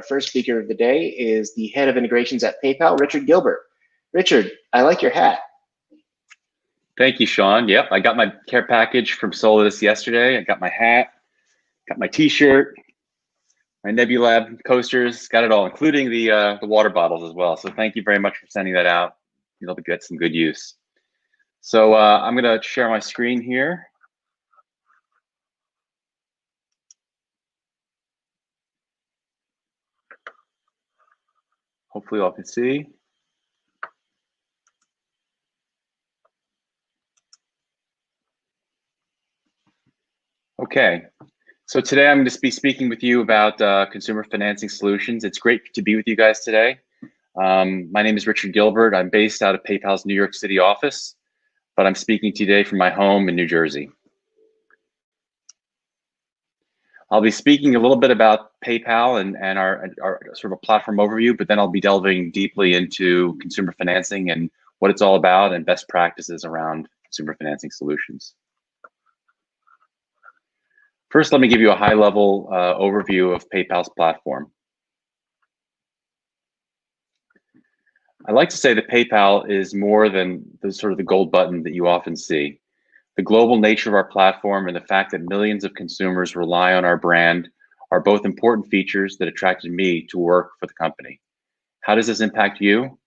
Our first speaker of the day is the head of integrations at PayPal, Richard Gilbert. Richard, I like your hat. Thank you, Sean. Yep, I got my care package from Solidus yesterday. I got my hat, got my T-shirt, my Nebulab coasters, got it all, including the water bottles as well. So thank you very much for sending that out. You'll get some good use. So I'm going to share my screen here. Hopefully all can see. Okay, so today I'm going to be speaking with you about consumer financing solutions. It's great to be with you guys today. My name is Richard Gilbert. I'm based out of PayPal's New York City office, but I'm speaking today from my home in New Jersey. I'll be speaking a little bit about PayPal and our sort of a platform overview, but then I'll be delving deeply into consumer financing and what it's all about and best practices around consumer financing solutions. First, let me give you a high-level overview of PayPal's platform. I like to say that PayPal is more than the gold button that you often see. The global nature of our platform and the fact that millions of consumers rely on our brand are both important features that attracted me to work for the company. How does this impact you?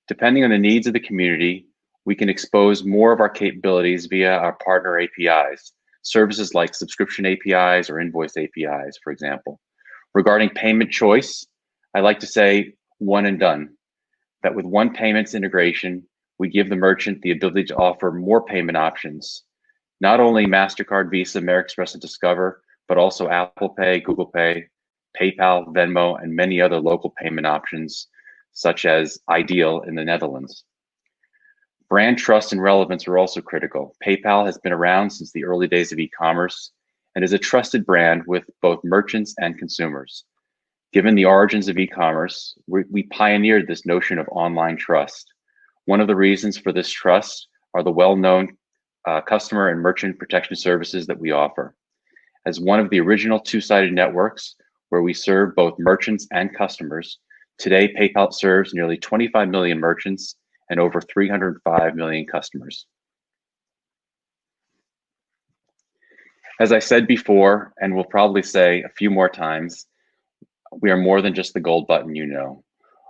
Depending on the needs of the community, we can expose more of our capabilities via our partner APIs, services like subscription APIs or invoice APIs, for example. Regarding payment choice, I like to say one and done, that with one payments integration, we give the merchant the ability to offer more payment options. Not only MasterCard, Visa, American Express, and Discover, but also Apple Pay, Google Pay, PayPal, Venmo, and many other local payment options, such as Ideal in the Netherlands. Brand trust and relevance are also critical. PayPal has been around since the early days of e-commerce and is a trusted brand with both merchants and consumers. Given the origins of e-commerce, we pioneered this notion of online trust. One of the reasons for this trust are the well-known customer and merchant protection services that we offer. As one of the original two-sided networks where we serve both merchants and customers, today PayPal serves nearly 25 million merchants and over 305 million customers. As I said before, and will probably say a few more times, we are more than just the gold button you know.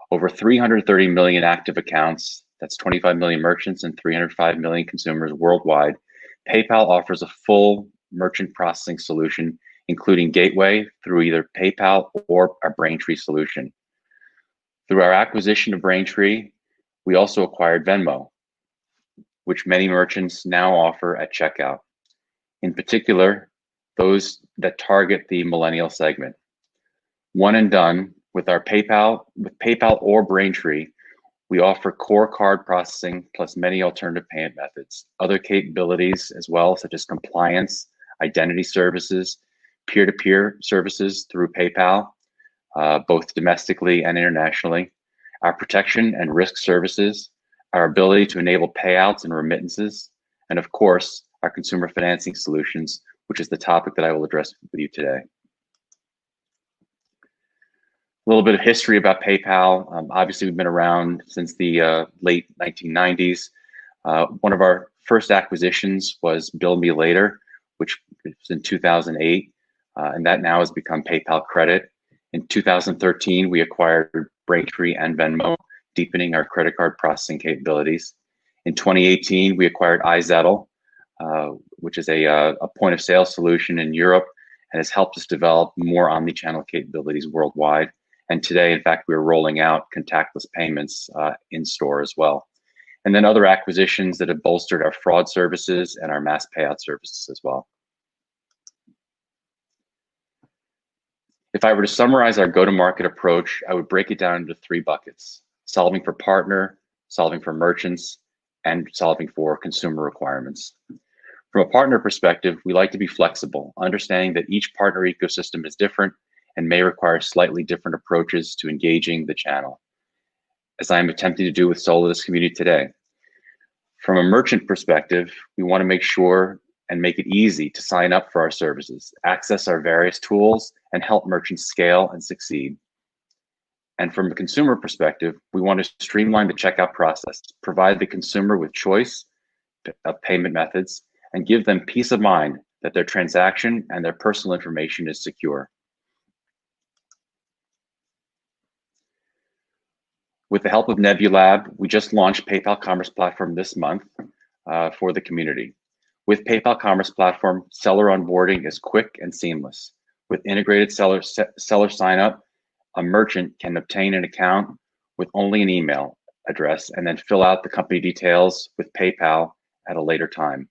Over 330 million active accounts, that's 25 million merchants and 305 million consumers worldwide. PayPal offers a full merchant processing solution, including gateway through either PayPal or our Braintree solution. Through our acquisition of Braintree, we also acquired Venmo, which many merchants now offer at checkout. In particular, those that target the millennial segment. One and done with PayPal or Braintree, we offer core card processing plus many alternative payment methods, other capabilities as well, such as compliance, identity services, peer-to-peer services through PayPal, both domestically and internationally, our protection and risk services, our ability to enable payouts and remittances, and of course, our consumer financing solutions, which is the topic that I will address with you today. A little bit of history about PayPal. Obviously, we've been around since the late 1990s. One of our first acquisitions was Bill Me Later, which was in 2008, and that now has become PayPal Credit. In 2013, we acquired Braintree and Venmo, deepening our credit card processing capabilities. In 2018, we acquired iZettle, which is a point of sale solution in Europe and has helped us develop more omni-channel capabilities worldwide. And today, in fact, we're rolling out contactless payments in store as well. And then other acquisitions that have bolstered our fraud services and our mass payout services as well. If I were to summarize our go-to-market approach, I would break it down into three buckets: solving for partner, solving for merchants, and solving for consumer requirements. From a partner perspective, we like to be flexible, understanding that each partner ecosystem is different and may require slightly different approaches to engaging the channel, as I am attempting to do with Solidus community today. From a merchant perspective, we want to make sure and make it easy to sign up for our services, access our various tools, and help merchants scale and succeed. And from a consumer perspective, we want to streamline the checkout process, provide the consumer with choice of payment methods, and give them peace of mind that their transaction and their personal information is secure. With the help of Nebulab, we just launched PayPal Commerce Platform this month for the community. With PayPal Commerce Platform, seller onboarding is quick and seamless. With integrated seller sign up, a merchant can obtain an account with only an email address and then fill out the company details with PayPal at a later time.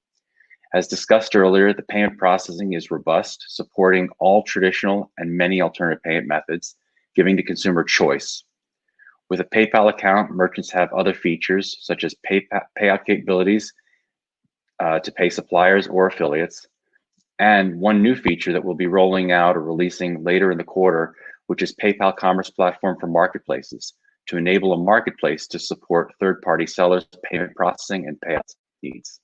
As discussed earlier, the payment processing is robust, supporting all traditional and many alternative payment methods, giving the consumer choice. With a PayPal account, merchants have other features such as payout capabilities to pay suppliers or affiliates, and one new feature that we'll be rolling out or releasing later in the quarter, which is PayPal Commerce Platform for marketplaces, to enable a marketplace to support third-party sellers' payment processing and payout needs.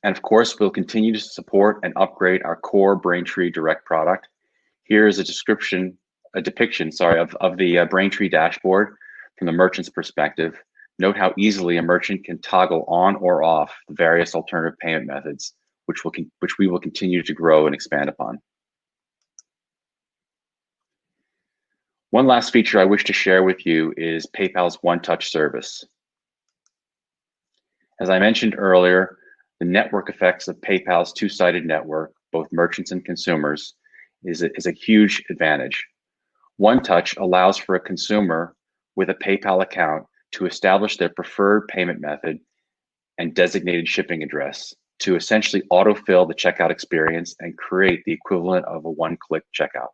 And of course, we'll continue to support and upgrade our core Braintree Direct product. Here is a depiction, of the Braintree dashboard from the merchant's perspective. Note how easily a merchant can toggle on or off the various alternative payment methods, which we will continue to grow and expand upon. One last feature I wish to share with you is PayPal's one-touch service. As I mentioned earlier, the network effects of PayPal's two-sided network, both merchants and consumers, is a huge advantage. One Touch allows for a consumer with a PayPal account to establish their preferred payment method and designated shipping address to essentially autofill the checkout experience and create the equivalent of a one-click checkout.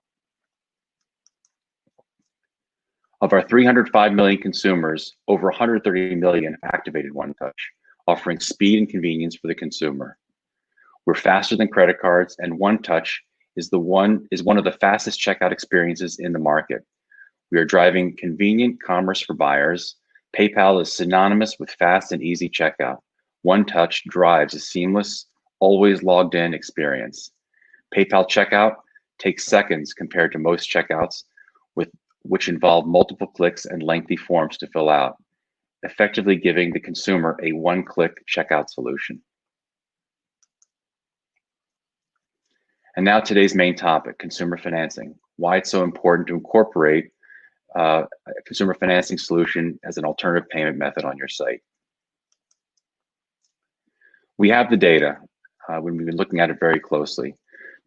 Of our 305 million consumers, over 130 million have activated One Touch, offering speed and convenience for the consumer. We're faster than credit cards, and One Touch is one of the fastest checkout experiences in the market. We are driving convenient commerce for buyers. PayPal is synonymous with fast and easy checkout. One Touch drives a seamless, always logged in experience. PayPal checkout takes seconds compared to most checkouts, which involve multiple clicks and lengthy forms to fill out, effectively giving the consumer a one-click checkout solution. And now today's main topic, consumer financing. Why it's so important to incorporate a consumer financing solution as an alternative payment method on your site. We have the data when we've been looking at it very closely.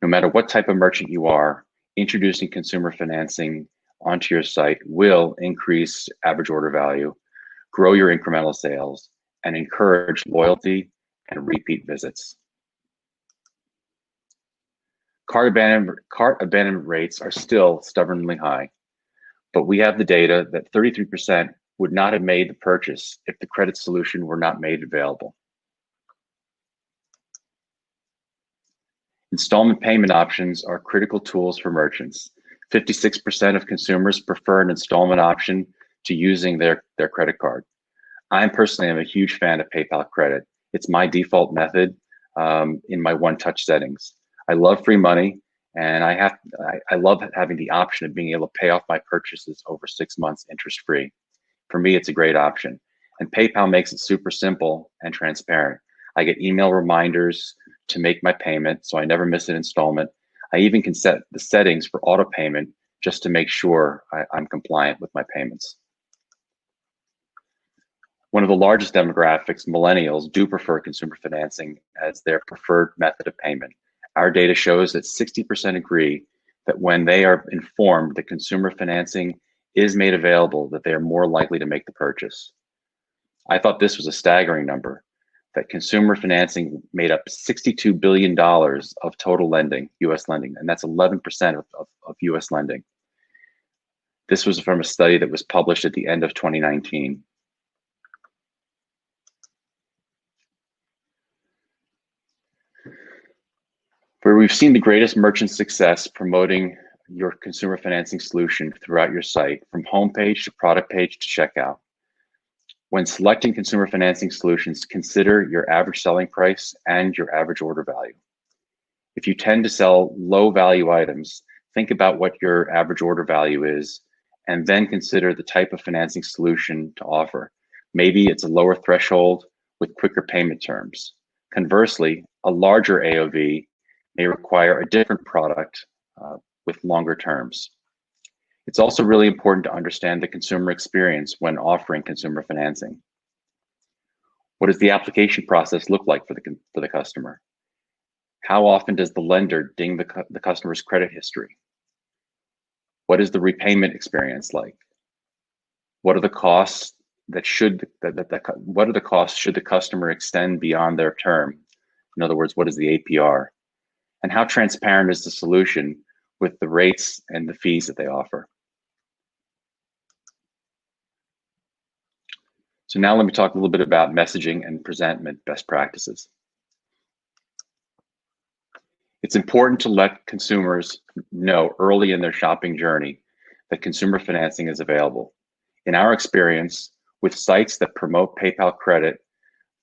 No matter what type of merchant you are, introducing consumer financing onto your site will increase average order value, grow your incremental sales, and encourage loyalty and repeat visits. Cart abandonment rates are still stubbornly high, but we have the data that 33% would not have made the purchase if the credit solution were not made available. Installment payment options are critical tools for merchants. 56% of consumers prefer an installment option to using their credit card. I personally am a huge fan of PayPal Credit. It's my default method in my one-touch settings. I love free money, and I love having the option of being able to pay off my purchases over 6 months interest-free. For me, it's a great option. And PayPal makes it super simple and transparent. I get email reminders to make my payment, so I never miss an installment. I even can set the settings for auto payment just to make sure I'm compliant with my payments. One of the largest demographics, millennials, do prefer consumer financing as their preferred method of payment. Our data shows that 60% agree that when they are informed that consumer financing is made available, that they are more likely to make the purchase. I thought this was a staggering number, that consumer financing made up $62 billion of total lending, US lending, and that's 11% of US lending. This was from a study that was published at the end of 2019. Where we've seen the greatest merchant success promoting your consumer financing solution throughout your site, from homepage to product page to checkout. When selecting consumer financing solutions, consider your average selling price and your average order value. If you tend to sell low value items, think about what your average order value is, and then consider the type of financing solution to offer. Maybe it's a lower threshold with quicker payment terms. Conversely, a larger AOV may require a different product with longer terms. It's also really important to understand the consumer experience when offering consumer financing. What does the application process look like for the customer? How often does the lender ding the customer's credit history? What is the repayment experience like? What are the costs should the customer extend beyond their term? In other words, what is the APR? And how transparent is the solution with the rates and the fees that they offer? So now let me talk a little bit about messaging and presentment best practices. It's important to let consumers know early in their shopping journey that consumer financing is available. In our experience, with sites that promote PayPal credit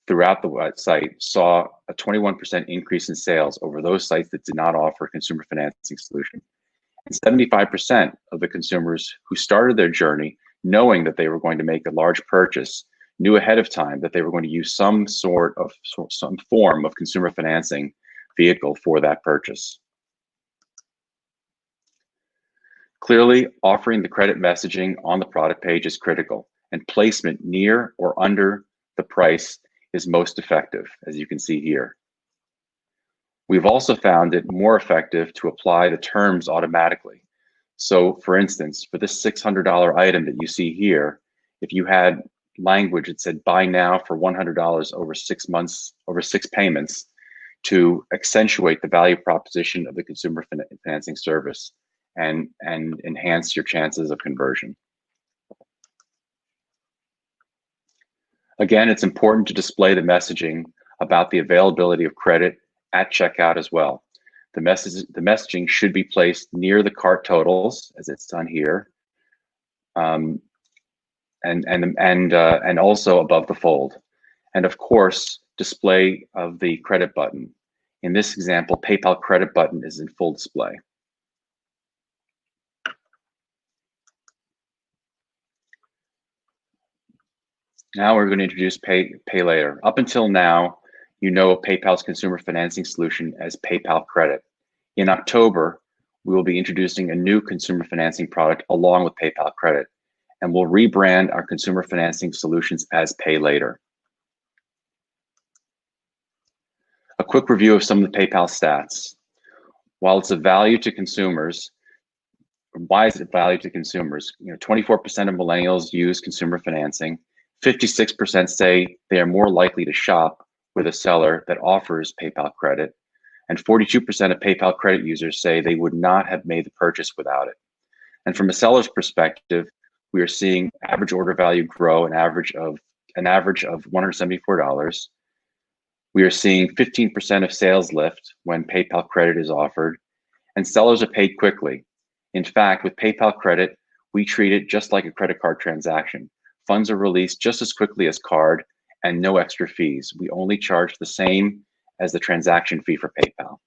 throughout the website, saw a 21% increase in sales over those sites that did not offer a consumer financing solution. And 75% of the consumers who started their journey knowing that they were going to make a large purchase knew ahead of time that they were going to use some form of consumer financing vehicle for that purchase. Clearly, offering the credit messaging on the product page is critical, and placement near or under the price is most effective, as you can see here. We've also found it more effective to apply the terms automatically. So for instance, for this $600 item that you see here, if you had language that said buy now for $100 over 6 months, over 6 payments, to accentuate the value proposition of the consumer financing service and enhance your chances of conversion. Again, it's important to display the messaging about the availability of credit at checkout as well. The messaging should be placed near the cart totals, as it's done here, and also above the fold. And of course, display of the credit button. In this example, PayPal credit button is in full display. Now we're going to introduce Pay Later. Up until now, you know PayPal's consumer financing solution as PayPal Credit. In October, we will be introducing a new consumer financing product along with PayPal Credit, and we'll rebrand our consumer financing solutions as Pay Later. A quick review of some of the PayPal stats. While it's a value to consumers, why is it value to consumers? 24% of millennials use consumer financing. 56% say they are more likely to shop with a seller that offers PayPal credit. And 42% of PayPal credit users say they would not have made the purchase without it. And from a seller's perspective, we are seeing average order value grow an average of $174. We are seeing 15% of sales lift when PayPal credit is offered, and sellers are paid quickly. In fact, with PayPal credit, we treat it just like a credit card transaction. Funds are released just as quickly as card and no extra fees. We only charge the same as the transaction fee for PayPal.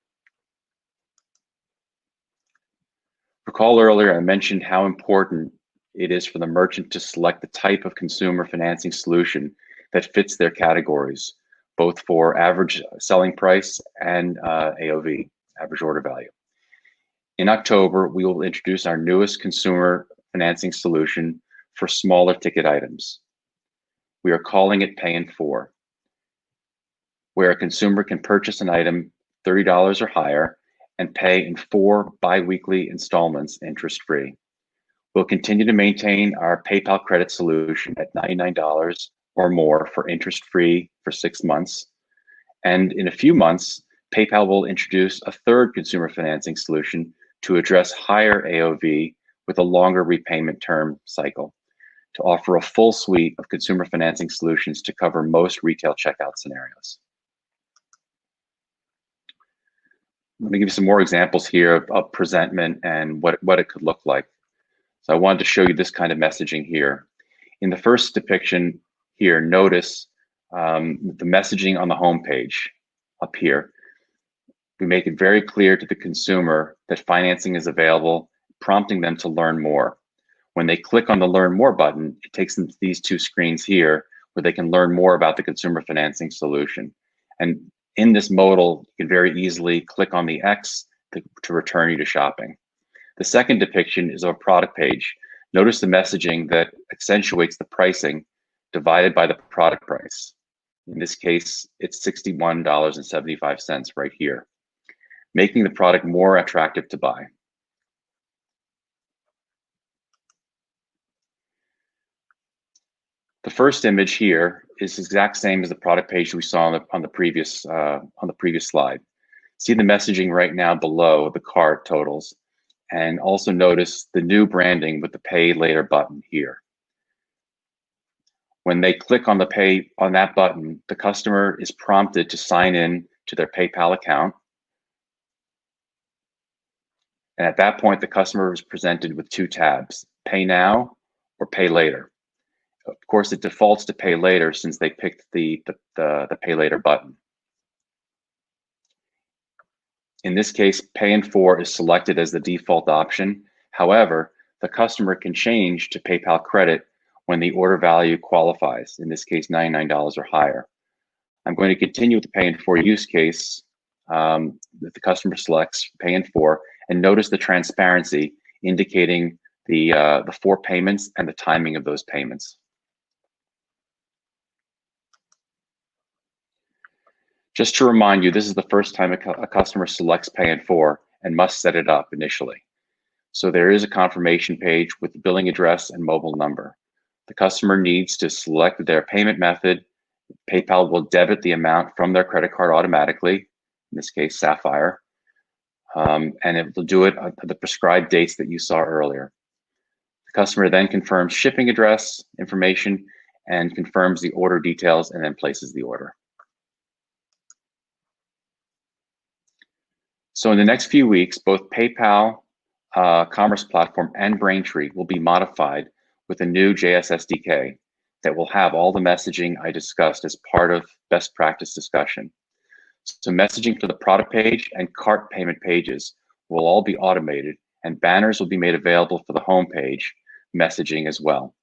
Recall earlier I mentioned how important it is for the merchant to select the type of consumer financing solution that fits their categories, both for average selling price and AOV, average order value. In October, we will introduce our newest consumer financing solution for smaller ticket items. We are calling it Pay in 4, where a consumer can purchase an item $30 or higher and pay in 4 bi-weekly installments interest-free. We'll continue to maintain our PayPal credit solution at $99 or more for interest-free for 6 months. And in a few months, PayPal will introduce a third consumer financing solution to address higher AOV with a longer repayment term cycle, to offer a full suite of consumer financing solutions to cover most retail checkout scenarios. Let me give you some more examples here of presentment and what it could look like. So I wanted to show you this kind of messaging here. In the first depiction here, notice the messaging on the home page up here. We make it very clear to the consumer that financing is available, prompting them to learn more. When they click on the Learn More button, it takes them to these two screens here where they can learn more about the consumer financing solution. And in this modal, you can very easily click on the X to return you to shopping. The second depiction is of a product page. Notice the messaging that accentuates the pricing divided by the product price. In this case, it's $61.75 right here, making the product more attractive to buy. The first image here is the exact same as the product page we saw on the previous slide. See the messaging right now below the cart totals, and also notice the new branding with the Pay Later button here. When they click on that button, the customer is prompted to sign in to their PayPal account. And at that point, the customer is presented with two tabs, Pay Now or Pay Later. Of course, it defaults to Pay Later since they picked the Pay Later button. In this case, Pay in 4 is selected as the default option. However, the customer can change to PayPal Credit when the order value qualifies, in this case, $99 or higher. I'm going to continue with the Pay in 4 use case that the customer selects Pay in 4, and notice the transparency indicating the 4 payments and the timing of those payments. Just to remind you, this is the first time a customer selects Pay in 4 and must set it up initially. So there is a confirmation page with the billing address and mobile number. The customer needs to select their payment method. PayPal will debit the amount from their credit card automatically, in this case, Sapphire, and it will do it at the prescribed dates that you saw earlier. The customer then confirms shipping address information and confirms the order details and then places the order. So in the next few weeks, both PayPal Commerce Platform and Braintree will be modified with a new JS SDK that will have all the messaging I discussed as part of best practice discussion. So messaging for the product page and cart payment pages will all be automated, and banners will be made available for the home page messaging as well.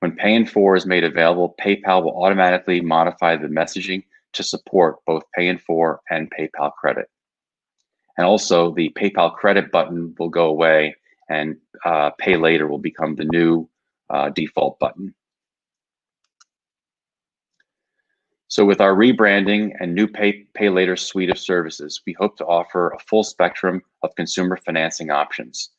When Pay in 4 is made available, PayPal will automatically modify the messaging to support both Pay in 4 and PayPal Credit. And also the PayPal Credit button will go away, and Pay Later will become the new default button. So with our rebranding and new Pay Later suite of services, we hope to offer a full spectrum of consumer financing options.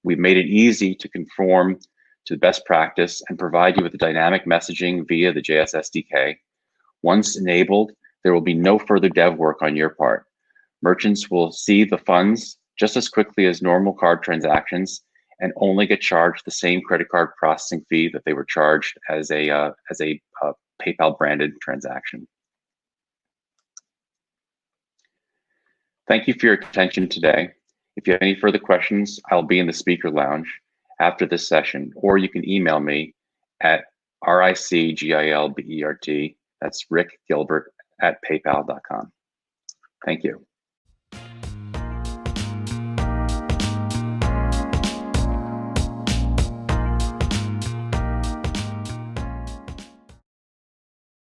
We've made it easy to conform to best practice and provide you with the dynamic messaging via the JS SDK. Once enabled, there will be no further dev work on your part. Merchants will see the funds just as quickly as normal card transactions and only get charged the same credit card processing fee that they were charged as a PayPal branded transaction. Thank you for your attention today. If you have any further questions, I'll be in the speaker lounge after this session, or you can email me at RICGILBERT, that's Rick Gilbert at paypal.com. Thank you.